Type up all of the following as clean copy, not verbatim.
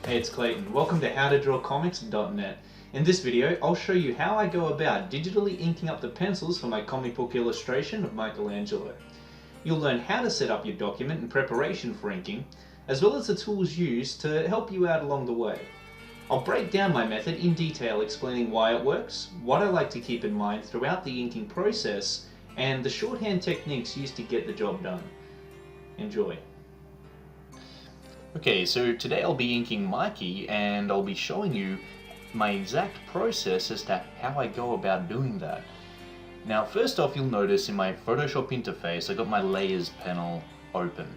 Hey, it's Clayton. Welcome to howtodrawcomics.net. In this video, I'll show you how I go about digitally inking up the pencils for my comic book illustration of Michelangelo. You'll learn how to set up your document in preparation for inking, as well as the tools used to help you out along the way. I'll break down my method in detail, explaining why it works, what I like to keep in mind throughout the inking process, and the shorthand techniques used to get the job done. Enjoy. Okay, so today I'll be inking Mikey and I'll be showing you my exact process as to how I go about doing that. Now first off, you'll notice in my Photoshop interface I got my layers panel open.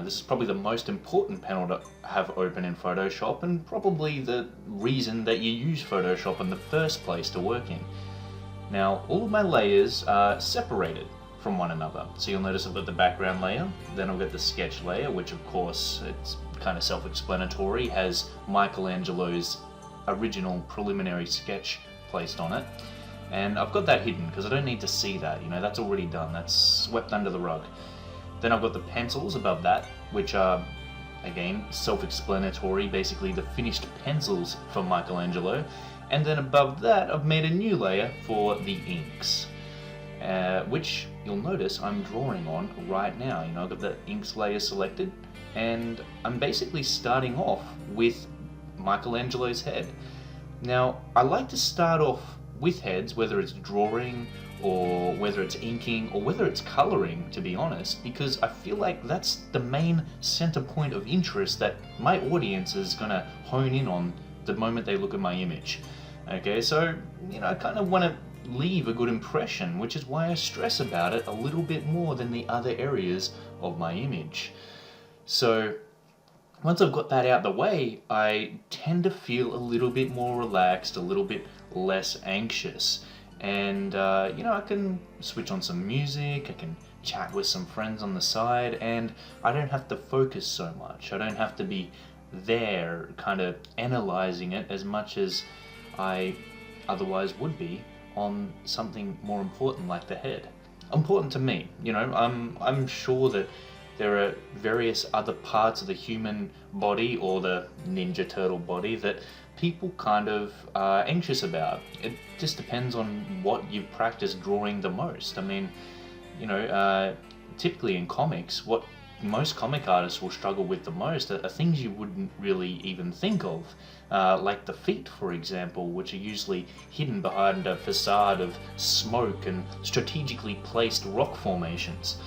This is probably the most important panel to have open in Photoshop and probably the reason that you use Photoshop in the first place to work in. Now all of my layers are separated from one another. So you'll notice I've got the background layer, then I've got the sketch layer, which of course it's kind of self-explanatory, has Michelangelo's original preliminary sketch placed on it. And I've got that hidden because I don't need to see that, you know, that's already done, that's swept under the rug. Then I've got the pencils above that, which are, again, self-explanatory, basically the finished pencils for Michelangelo. And then above that I've made a new layer for the inks. Which you'll notice I'm drawing on right now. You know, I've got the inks layer selected and I'm basically starting off with Michelangelo's head. Now I like to start off with heads, whether it's drawing or whether it's inking or whether it's coloring, to be honest, because I feel like that's the main center point of interest that my audience is going to hone in on the moment they look at my image. Okay, so you know, I kind of want to leave a good impression, which is why I stress about it a little bit more than the other areas of my image. So once I've got that out the way, I tend to feel a little bit more relaxed, a little bit less anxious, and you know, I can switch on some music, I can chat with some friends on the side, and I don't have to focus so much. I don't have to be there kind of analyzing it as much as I otherwise would be on something more important like the head. Important to me, you know. I'm sure that there are various other parts of the human body or the Ninja Turtle body that people kind of are anxious about. It just depends on what you've practiced drawing the most. I mean, you know, typically in comics, what most comic artists will struggle with the most are things you wouldn't really even think of, like the feet, for example, which are usually hidden behind a facade of smoke and strategically placed rock formations.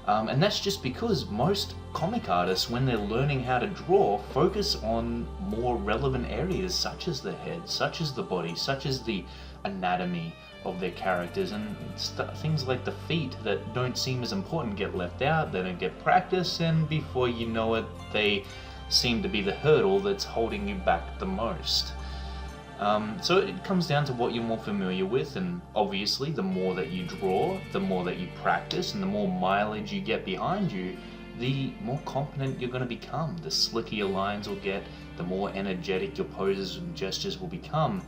And that's just because most comic artists, when they're learning how to draw, focus on more relevant areas such as the head, such as the body, such as the anatomy of their characters, and things like the feet that don't seem as important get left out, they don't get practice, and before you know it, they seem to be the hurdle that's holding you back the most. So it comes down to what you're more familiar with, and obviously the more that you draw, the more that you practice, and the more mileage you get behind you, the more competent you're going to become. The slicker your lines will get, the more energetic your poses and gestures will become,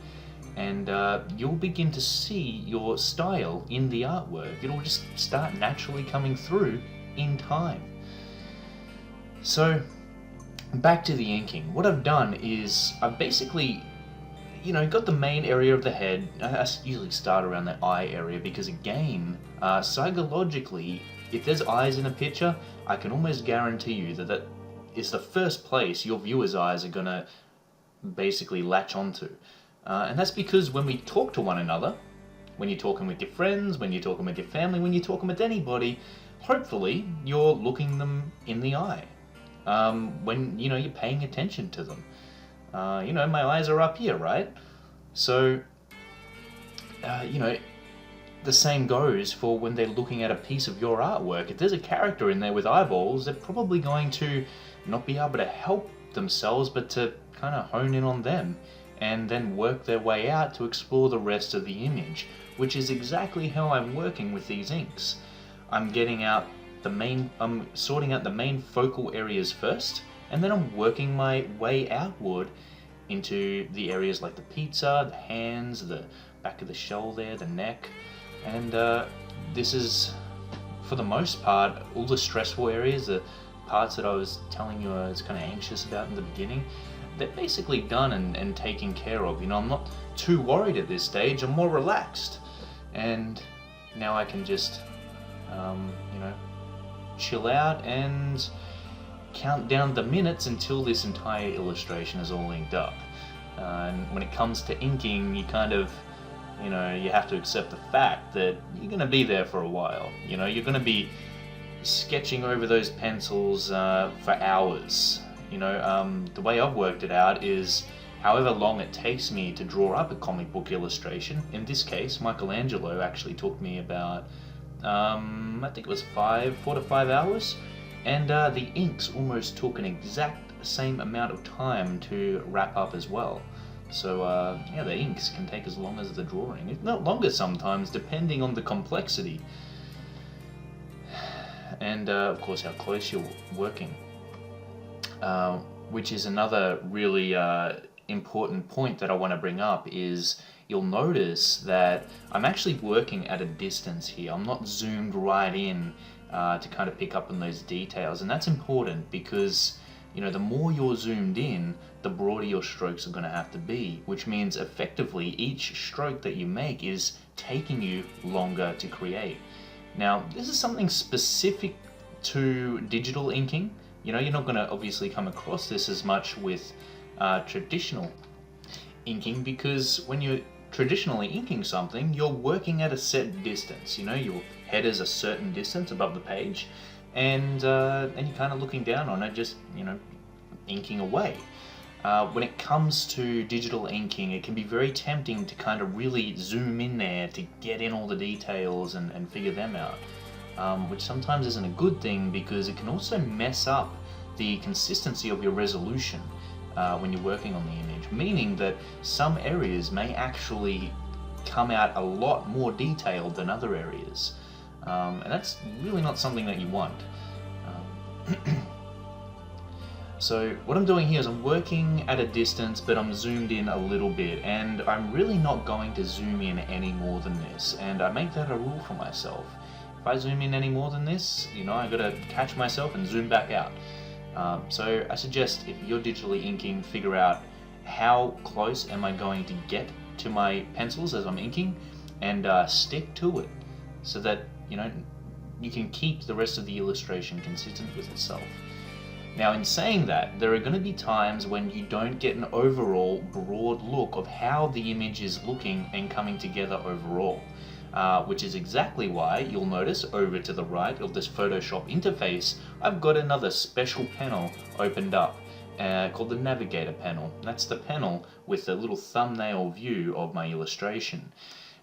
and you'll begin to see your style in the artwork. It'll just start naturally coming through in time. So back to the inking. What I've done is I've basically, you know, got the main area of the head. I usually start around the eye area because, again, psychologically, if there's eyes in a picture, I can almost guarantee you that that is the first place your viewers' eyes are going to basically latch onto. And that's because when we talk to one another, when you're talking with your friends, when you're talking with your family, when you're talking with anybody, hopefully you're looking them in the eye. When, you know, you're paying attention to them. You know, my eyes are up here, right? So, you know, the same goes for when they're looking at a piece of your artwork. If there's a character in there with eyeballs, they're probably going to not be able to help themselves, but to kind of hone in on them and then work their way out to explore the rest of the image, which is exactly how I'm working with these inks. I'm sorting out the main focal areas first, and then I'm working my way outward into the areas like the pizza, the hands, the back of the shell there, the neck, and this is, for the most part, all the stressful areas, the parts that I was telling you I was kind of anxious about in the beginning. they're basically done and taken care of. You know, I'm not too worried at this stage, I'm more relaxed. And now I can just, you know, chill out and count down the minutes until this entire illustration is all inked up. And when it comes to inking, you kind of, you know, you have to accept the fact that you're going to be there for a while. You know, you're going to be sketching over those pencils for hours. You know, the way I've worked it out is however long it takes me to draw up a comic book illustration. In this case, Michelangelo actually took me about, I think it was 4 to 5 hours. And the inks almost took an exact same amount of time to wrap up as well. So yeah, the inks can take as long as the drawing, if not longer sometimes, depending on the complexity. And of course how close you're working. Which is another really important point that I want to bring up is you'll notice that I'm actually working at a distance here. I'm not zoomed right in to kind of pick up on those details, and that's important because, you know, the more you're zoomed in, the broader your strokes are going to have to be, which means effectively each stroke that you make is taking you longer to create. Now, this is something specific to digital inking. You know, you're not going to obviously come across this as much with traditional inking, because when you're traditionally inking something, you're working at a set distance. You know, your head is a certain distance above the page, and you're kind of looking down on it, just, you know, inking away. When it comes to digital inking, it can be very tempting to kind of really zoom in there to get in all the details and figure them out, which sometimes isn't a good thing because it can also mess up the consistency of your resolution when you're working on the image, meaning that some areas may actually come out a lot more detailed than other areas, and that's really not something that you want. So what I'm doing here is I'm working at a distance, but I'm zoomed in a little bit, and I'm really not going to zoom in any more than this, and I make that a rule for myself. If I zoom in any more than this, you know, I gotta catch myself and zoom back out. So I suggest if you're digitally inking, figure out how close am I going to get to my pencils as I'm inking, and stick to it so that, you know, you can keep the rest of the illustration consistent with itself. Now, in saying that, there are going to be times when you don't get an overall broad look of how the image is looking and coming together overall, which is exactly why you'll notice over to the right of this Photoshop interface, I've got another special panel opened up called the Navigator Panel. That's the panel with a little thumbnail view of my illustration.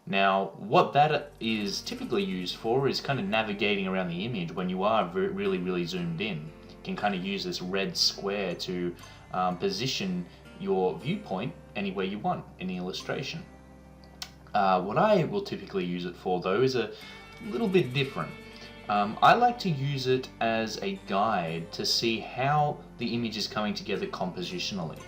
Now, what that is typically used for is kind of navigating around the image when you are really zoomed in. You can kind of use this red square to position your viewpoint anywhere you want in the illustration. What I will typically use it for, though, is a little bit different. I like to use it as a guide to see how the image is coming together compositionally.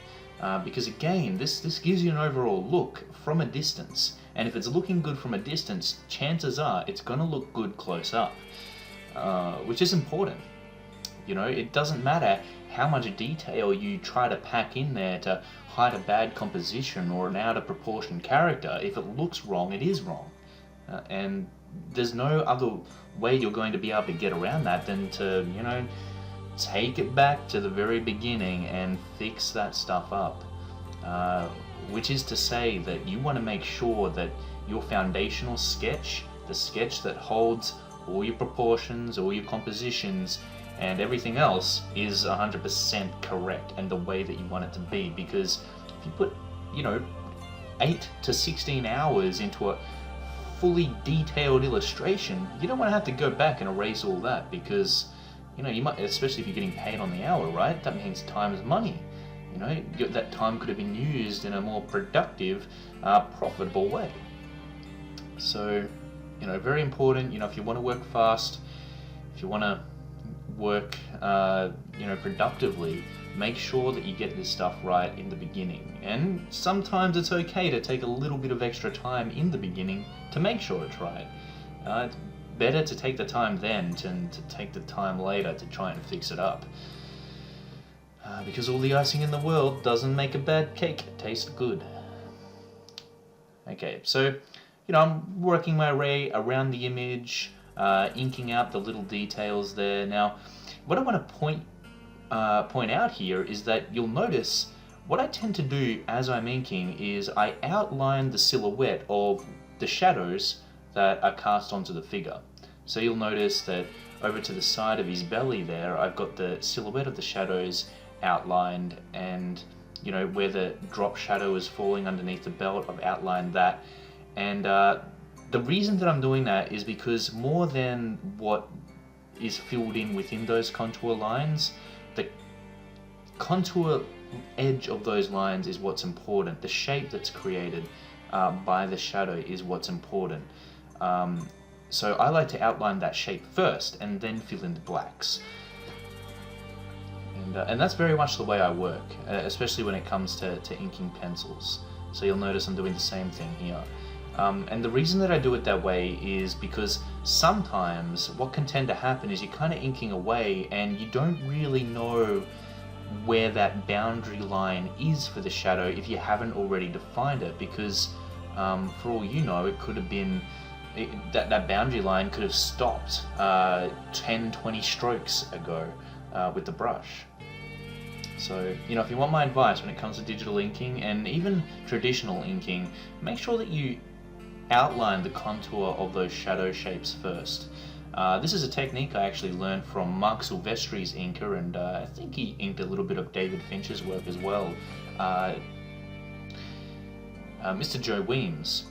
Because again, this gives you an overall look from a distance, and if it's looking good from a distance, chances are it's going to look good close up, which is important. You know, it doesn't matter how much detail you try to pack in there to hide a bad composition or an out of proportion character. If it looks wrong, it is wrong, and there's no other way you're going to be able to get around that than to, you know, take it back to the very beginning and fix that stuff up, which is to say that you want to make sure that your foundational sketch, the sketch that holds all your proportions, all your compositions, and everything else is 100% correct and the way that you want it to be. Because if you put, you know, 8 to 16 hours into a fully detailed illustration, you don't want to have to go back and erase all that, because, you know, you might, especially if you're getting paid on the hour, right? That means time is money. You know, that time could have been used in a more productive, profitable way. So, you know, very important. You know, if you want to work fast, if you want to work, you know, productively, make sure that you get this stuff right in the beginning. And sometimes it's okay to take a little bit of extra time in the beginning to make sure it's right. It's better to take the time then than to take the time later to try and fix it up. because all the icing in the world doesn't make a bad cake taste good. Okay, so I'm working my way around the image, inking out the little details there. Now, what I want to point out here is that you'll notice what I tend to do as I'm inking is I outline the silhouette of the shadows that are cast onto the figure. So you'll notice that over to the side of his belly there, I've got the silhouette of the shadows outlined, and where the drop shadow is falling underneath the belt, I've outlined that. And the reason that I'm doing that is because more than what is filled in within those contour lines, the contour edge of those lines is what's important. The shape that's created by the shadow is what's important. So I like to outline that shape first and then fill in the blacks. And that's very much the way I work, especially when it comes to inking pencils. So you'll notice I'm doing the same thing here. And the reason that I do it that way is because sometimes what can tend to happen is you're kind of inking away and you don't really know where that boundary line is for the shadow if you haven't already defined it, because for all you know, it could have been that boundary line could have stopped 10-20 strokes ago with the brush. So if you want my advice when it comes to digital inking and even traditional inking, make sure that you outline the contour of those shadow shapes first. This is a technique I actually learned from Mark Silvestri's inker, and I think he inked a little bit of David Finch's work as well. Mr. Joe Weems.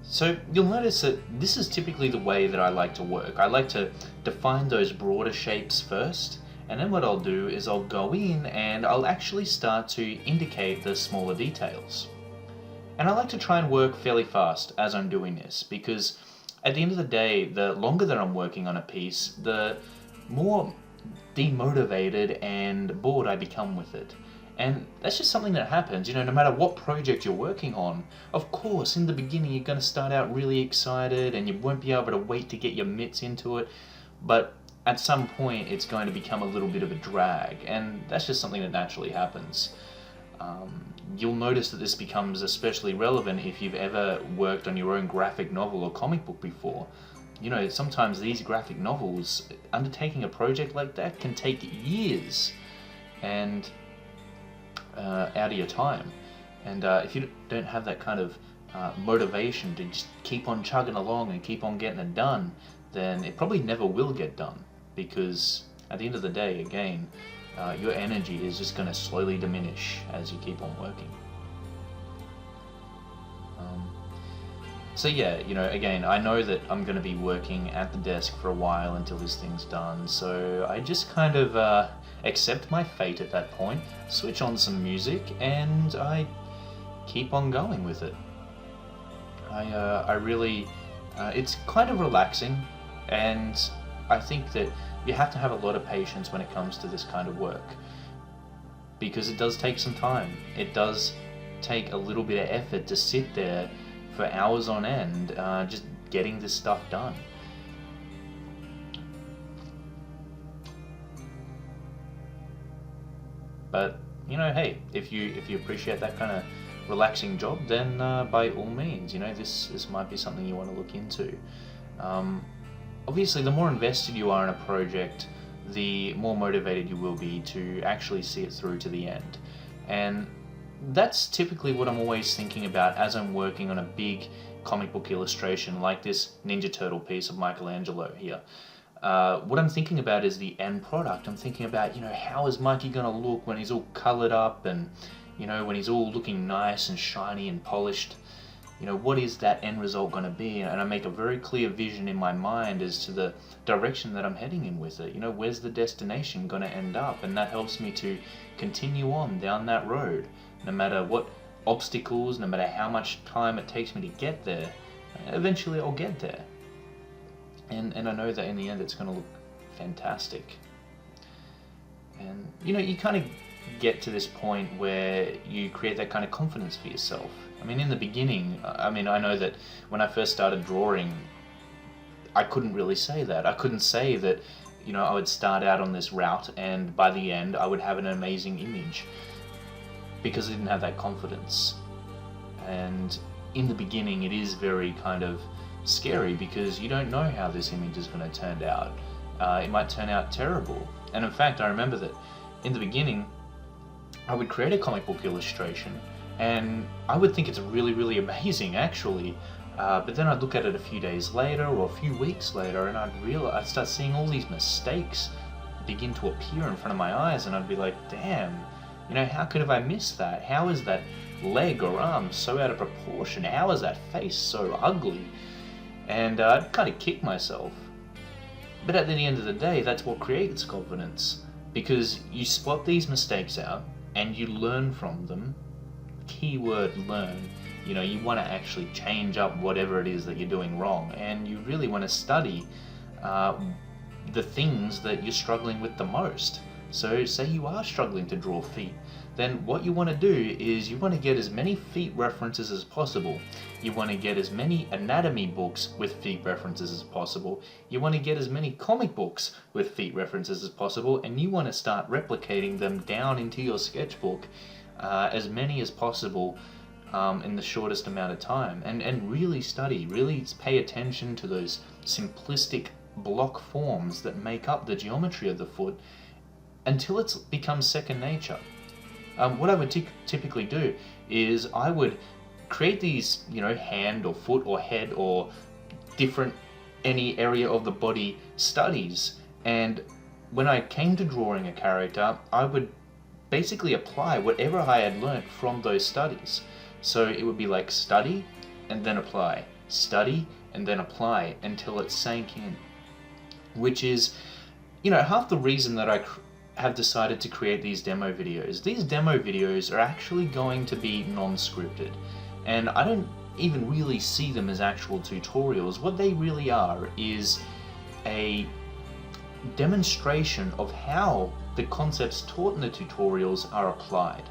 So you'll notice that this is typically the way that I like to work. I like to define those broader shapes first, and then what I'll do is I'll go in and I'll actually start to indicate the smaller details. And I like to try and work fairly fast as I'm doing this, because at the end of the day, the longer that I'm working on a piece, the more demotivated and bored I become with it. And that's just something that happens, no matter what project you're working on. Of course, in the beginning you're going to start out really excited and you won't be able to wait to get your mitts into it, but at some point it's going to become a little bit of a drag, and that's just something that naturally happens. You'll notice that this becomes especially relevant if you've ever worked on your own graphic novel or comic book before. Sometimes these graphic novels, undertaking a project like that can take years and out of your time. And if you don't have that kind of motivation to just keep on chugging along and keep on getting it done, then it probably never will get done, because at the end of the day, again, your energy is just going to slowly diminish as you keep on working. So yeah, again, I know that I'm going to be working at the desk for a while until this thing's done, so I just kind of accept my fate at that point, switch on some music, and I keep on going with it. I really, it's kind of relaxing, and I think that you have to have a lot of patience when it comes to this kind of work, because it does take some time. It does take a little bit of effort to sit there for hours on end, just getting this stuff done. But hey, if you appreciate that kind of relaxing job, then by all means, this might be something you want to look into. Obviously, the more invested you are in a project, the more motivated you will be to actually see it through to the end. And that's typically what I'm always thinking about as I'm working on a big comic book illustration like this Ninja Turtle piece of Michelangelo here. What I'm thinking about is the end product. I'm thinking about, how is Mikey going to look when he's all colored up and, when he's all looking nice and shiny and polished. What is that end result going to be? And I make a very clear vision in my mind as to the direction that I'm heading in with it. Where's the destination going to end up? And that helps me to continue on down that road. No matter what obstacles, no matter how much time it takes me to get there, eventually I'll get there. And I know that in the end it's going to look fantastic. And you kind of get to this point where you create that kind of confidence for yourself. In the beginning, I know that when I first started drawing, I couldn't really say that. I couldn't say that I would start out on this route, and by the end I would have an amazing image because I didn't have that confidence. And in the beginning it is very kind of scary because you don't know how this image is going to turn out. It might turn out terrible. And in fact, I remember that in the beginning I would create a comic book illustration and I would think it's really, really amazing actually. But then I'd look at it a few days later or a few weeks later and I'd start seeing all these mistakes begin to appear in front of my eyes, and I'd be like, damn, how could have I missed that? How is that leg or arm so out of proportion? How is that face so ugly? And I'd kind of kick myself. But at the end of the day, that's what creates confidence, because you spot these mistakes out and you learn from them. Keyword learn. You want to actually change up whatever it is that you're doing wrong, and you really want to study the things that you're struggling with the most. So say you are struggling to draw feet, then what you want to do is you want to get as many feet references as possible. You want to get as many anatomy books with feet references as possible. You want to get as many comic books with feet references as possible, and you want to start replicating them down into your sketchbook, as many as possible, in the shortest amount of time, and really study, really pay attention to those simplistic block forms that make up the geometry of the foot until it's become second nature. What I would typically do is I would create these, hand or foot or head or different any area of the body studies, and when I came to drawing a character, I would basically apply whatever I had learnt from those studies. So it would be like study and then apply, study and then apply until it sank in. Which is, half the reason that I have decided to create these demo videos. These demo videos are actually going to be non-scripted, and I don't even really see them as actual tutorials. What they really are is a demonstration of how the concepts taught in the tutorials are applied.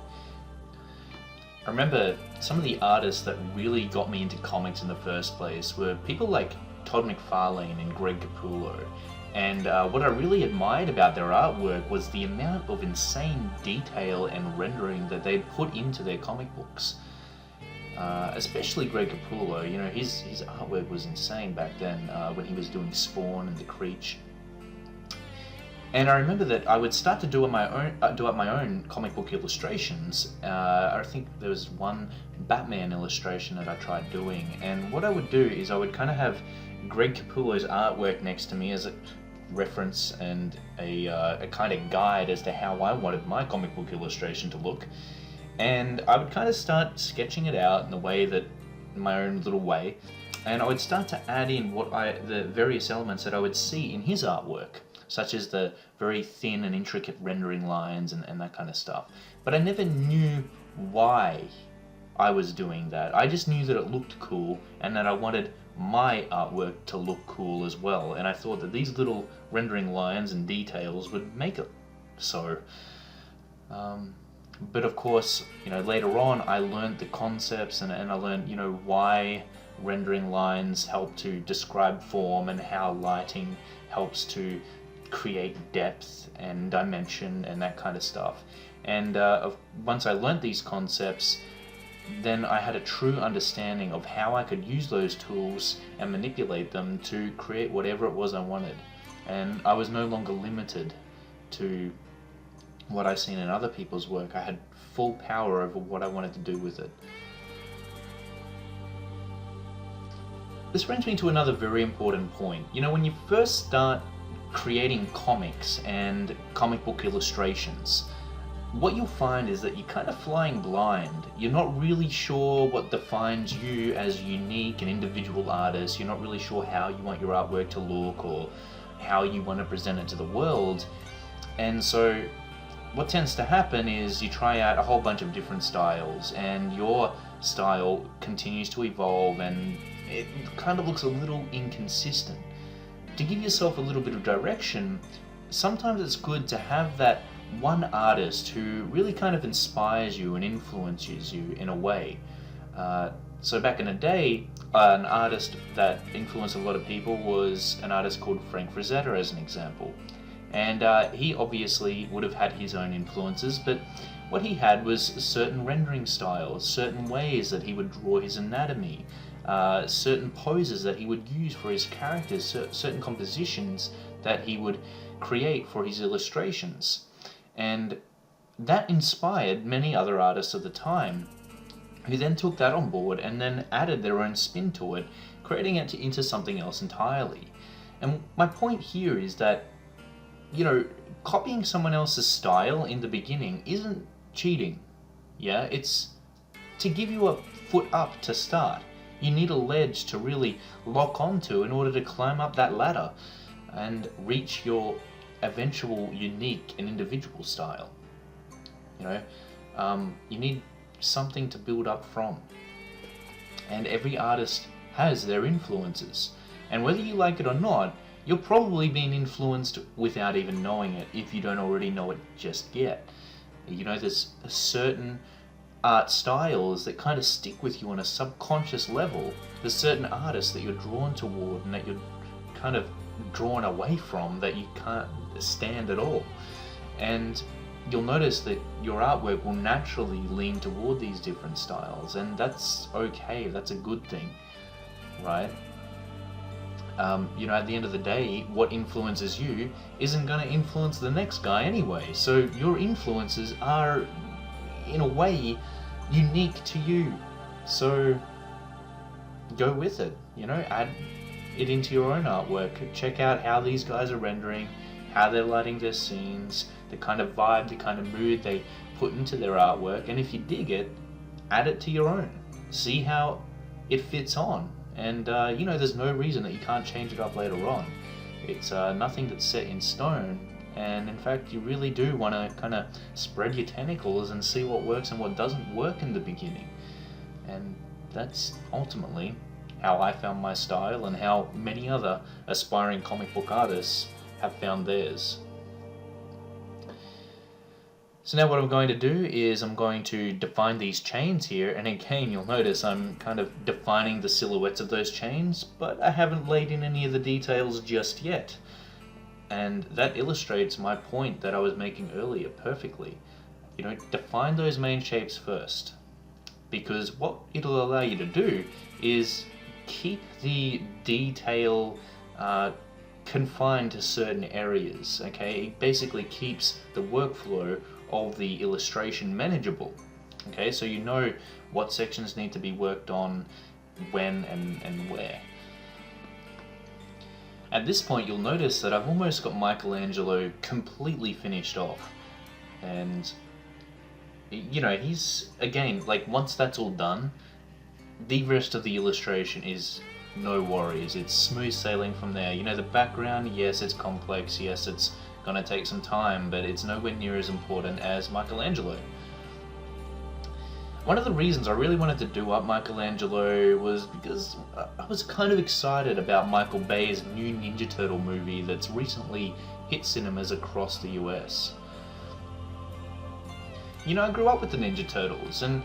I remember some of the artists that really got me into comics in the first place were people like Todd McFarlane and Greg Capullo. And what I really admired about their artwork was the amount of insane detail and rendering that they'd put into their comic books. Especially Greg Capullo, his artwork was insane back then when he was doing Spawn and The Creech. And I remember that I would start to do up my own comic book illustrations. I think there was one Batman illustration that I tried doing, and what I would do is I would kind of have Greg Capullo's artwork next to me as a reference and a kind of guide as to how I wanted my comic book illustration to look. And I would kind of start sketching it out in my own little way, and I would start to add in the various elements that I would see in his artwork, such as the very thin and intricate rendering lines and that kind of stuff. But I never knew why I was doing that. I just knew that it looked cool and that I wanted my artwork to look cool as well. And I thought that these little rendering lines and details would make it so. But of course, later on I learned the concepts and I learned, why rendering lines help to describe form and how lighting helps to create depth and dimension and that kind of stuff. And once I learnt these concepts, then I had a true understanding of how I could use those tools and manipulate them to create whatever it was I wanted. And I was no longer limited to what I seen in other people's work. I had full power over what I wanted to do with it. This brings me to another very important point. When you first start creating comics and comic book illustrations, what you'll find is that you're kind of flying blind. You're not really sure what defines you as a unique and individual artist. You're not really sure how you want your artwork to look or how you want to present it to the world. And so what tends to happen is you try out a whole bunch of different styles, and your style continues to evolve and it kind of looks a little inconsistent. To give yourself a little bit of direction, sometimes it's good to have that one artist who really kind of inspires you and influences you in a way. So back in the day, an artist that influenced a lot of people was an artist called Frazetta, as an example. And he obviously would have had his own influences, but what he had was certain rendering styles, certain ways that he would draw his anatomy, certain poses that he would use for his characters, certain compositions that he would create for his illustrations. And that inspired many other artists of the time, who then took that on board and then added their own spin to it, creating it into something else entirely. And my point here is that, you know, copying someone else's style in the beginning isn't cheating. Yeah, it's to give you a foot up to start. You need a ledge to really lock onto in order to climb up that ladder and reach your eventual unique and individual style. You know, you need something to build up from. And every artist has their influences. And whether you like it or not, you're probably being influenced without even knowing it, if you don't already know it just yet. You know, there's certain art styles that kind of stick with you on a subconscious level. There's certain artists that you're drawn toward and that you're kind of drawn away from that you can't stand at all. And you'll notice that your artwork will naturally lean toward these different styles, and that's okay, that's a good thing, right? You know, at the end of the day, what influences you isn't going to influence the next guy anyway, so your influences are, in a way, unique to you. So go with it, you know, add it into your own artwork. Check out how these guys are rendering, how they're lighting their scenes, the kind of vibe, the kind of mood they put into their artwork, and if you dig it, add it to your own. See how it fits on, and you know, there's no reason that you can't change it up later on. It's nothing that's set in stone, and in fact, you really do want to kind of spread your tentacles and see what works and what doesn't work in the beginning. And that's ultimately how I found my style and how many other aspiring comic book artists have found theirs. So now what I'm going to do is I'm going to define these chains here, and again you'll notice I'm kind of defining the silhouettes of those chains, but I haven't laid in any of the details just yet. And that illustrates my point that I was making earlier perfectly. You know, define those main shapes first, because what it'll allow you to do is keep the detail confined to certain areas, okay? It basically keeps the workflow of the illustration manageable, okay? So you know what sections need to be worked on, when and where. At this point you'll notice that I've almost got Michelangelo completely finished off, and you know, he's, again, like, once that's all done, the rest of the illustration is no worries. It's smooth sailing from there. You know, the background, yes, it's complex, yes, it's gonna take some time, but it's nowhere near as important as Michelangelo. One of the reasons I really wanted to do up Michelangelo was because I was kind of excited about Michael Bay's new Ninja Turtle movie that's recently hit cinemas across the US. You know, I grew up with the Ninja Turtles, and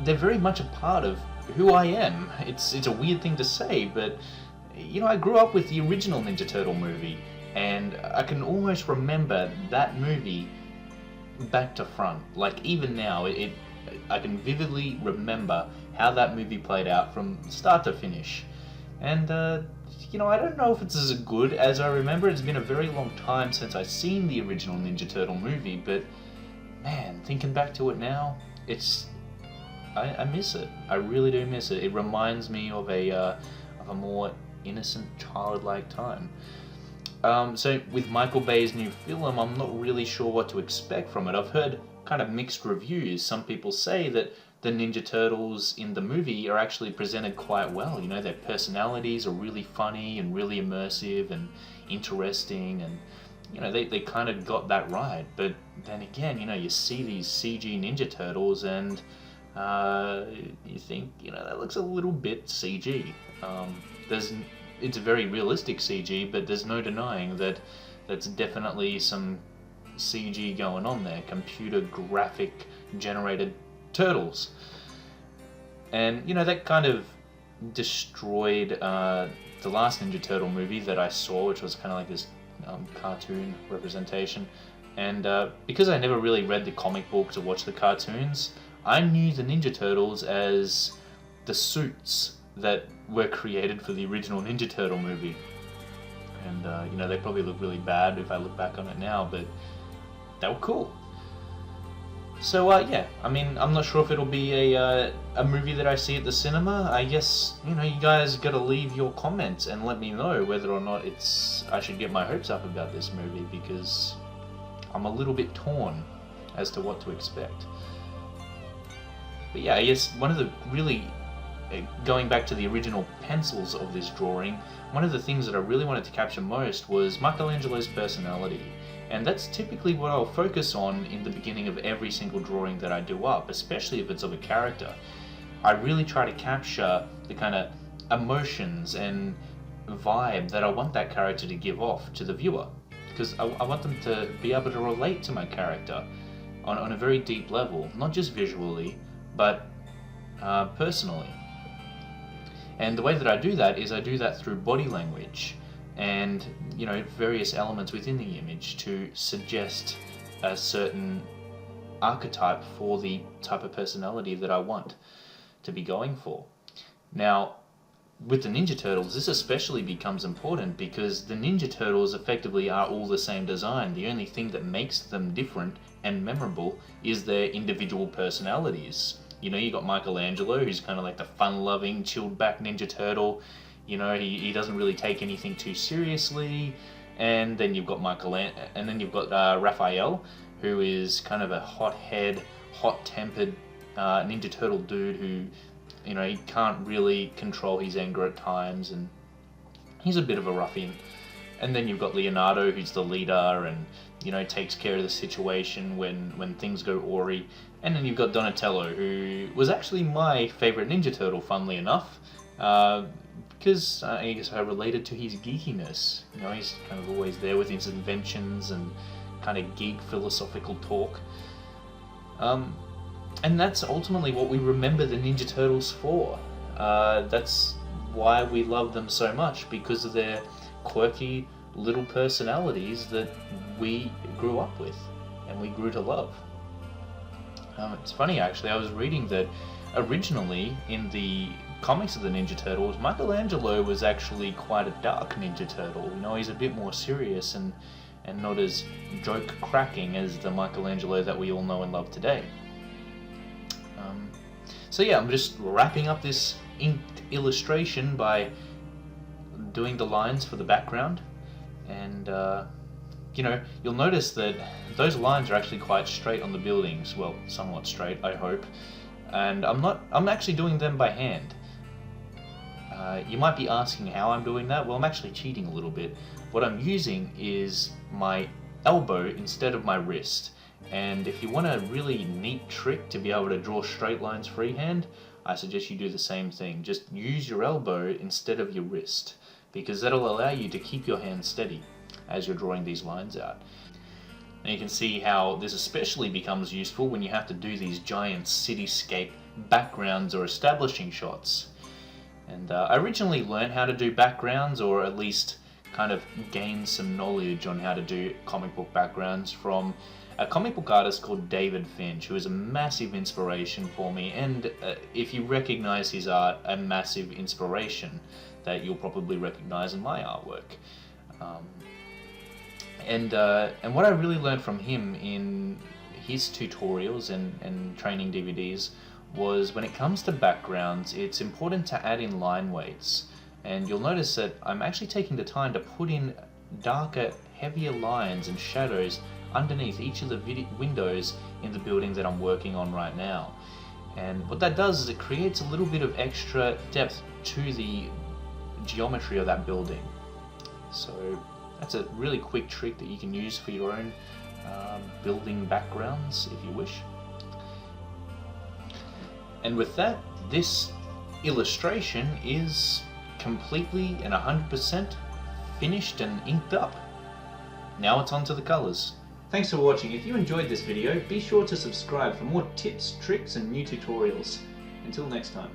they're very much a part of who I am. It's a weird thing to say, but you know, I grew up with the original Ninja Turtle movie, and I can almost remember that movie back to front. Like, even now, I can vividly remember how that movie played out from start to finish. And you know, I don't know if it's as good as I remember. It's been a very long time since I've seen the original Ninja Turtle movie, but man, thinking back to it now, I miss it. I really do miss it. It reminds me of a more innocent, childlike time. So with Michael Bay's new film, I'm not really sure what to expect from it. I've heard kind of mixed reviews. Some people say that the Ninja Turtles in the movie are actually presented quite well. You know, their personalities are really funny and really immersive and interesting, and you know, they kind of got that right. But then again, you know, you see these CG Ninja Turtles and you think, you know, that looks a little bit CG. It's very realistic CG, but there's no denying that that's definitely some CG going on there, computer graphic generated turtles. And you know, that kind of destroyed the last Ninja Turtle movie that I saw, which was kind of like this cartoon representation. And because I never really read the comic books or watched the cartoons, I knew the Ninja Turtles as the suits that were created for the original Ninja Turtle movie. And you know, they probably look really bad if I look back on it now, but they were cool. So yeah, I mean, I'm not sure if it'll be a movie that I see at the cinema. I guess, you know, you guys gotta leave your comments and let me know whether or not I should get my hopes up about this movie, because I'm a little bit torn as to what to expect. But yeah, I guess one of the really, going back to the original pencils of this drawing, one of the things that I really wanted to capture most was Michelangelo's personality. And that's typically what I'll focus on in the beginning of every single drawing that I do up, especially if it's of a character. I really try to capture the kind of emotions and vibe that I want that character to give off to the viewer, because I want them to be able to relate to my character on a very deep level, not just visually, but personally. And the way that I do that is I do that through body language and, you know, various elements within the image to suggest a certain archetype for the type of personality that I want to be going for. Now, with the Ninja Turtles, this especially becomes important because the Ninja Turtles effectively are all the same design. The only thing that makes them different and memorable is their individual personalities. You know, you got Michelangelo, who's kind of like the fun-loving, chilled-back Ninja Turtle. You know, he doesn't really take anything too seriously. And then you've got Raphael, who is kind of a hot-head, hot-tempered Ninja Turtle dude who, you know, he can't really control his anger at times, and he's a bit of a ruffian. And then you've got Leonardo, who's the leader and, you know, takes care of the situation when things go awry. And then you've got Donatello, who was actually my favourite Ninja Turtle, funnily enough, because I guess I related to his geekiness. You know, he's kind of always there with his inventions and kind of geek philosophical talk. And that's ultimately what we remember the Ninja Turtles for. That's why we love them so much, because of their quirky little personalities that we grew up with and we grew to love. It's funny, actually, I was reading that originally in the comics of the Ninja Turtles, Michelangelo was actually quite a dark Ninja Turtle. You know, he's a bit more serious and not as joke-cracking as the Michelangelo that we all know and love today. So yeah, I'm just wrapping up this inked illustration by doing the lines for the background, and you know, you'll notice that those lines are actually quite straight on the buildings. Well, somewhat straight, I hope. And I'm actually doing them by hand. You might be asking how I'm doing that. Well, I'm actually cheating a little bit. What I'm using is my elbow instead of my wrist. And if you want a really neat trick to be able to draw straight lines freehand, I suggest you do the same thing. Just use your elbow instead of your wrist, because that'll allow you to keep your hand steady as you're drawing these lines out. And you can see how this especially becomes useful when you have to do these giant cityscape backgrounds or establishing shots. And I originally learned how to do backgrounds, or at least kind of gained some knowledge on how to do comic book backgrounds from a comic book artist called David Finch, who is a massive inspiration for me, and if you recognize his art, a massive inspiration that you'll probably recognize in my artwork. And what I really learned from him in his tutorials and training DVDs was when it comes to backgrounds, it's important to add in line weights. And you'll notice that I'm actually taking the time to put in darker, heavier lines and shadows underneath each of the windows in the building that I'm working on right now. And what that does is it creates a little bit of extra depth to the geometry of that building. So that's a really quick trick that you can use for your own building backgrounds if you wish. And with that, this illustration is completely and 100% finished and inked up. Now it's on to the colors. Thanks for watching. If you enjoyed this video, be sure to subscribe for more tips, tricks and new tutorials. Until next time.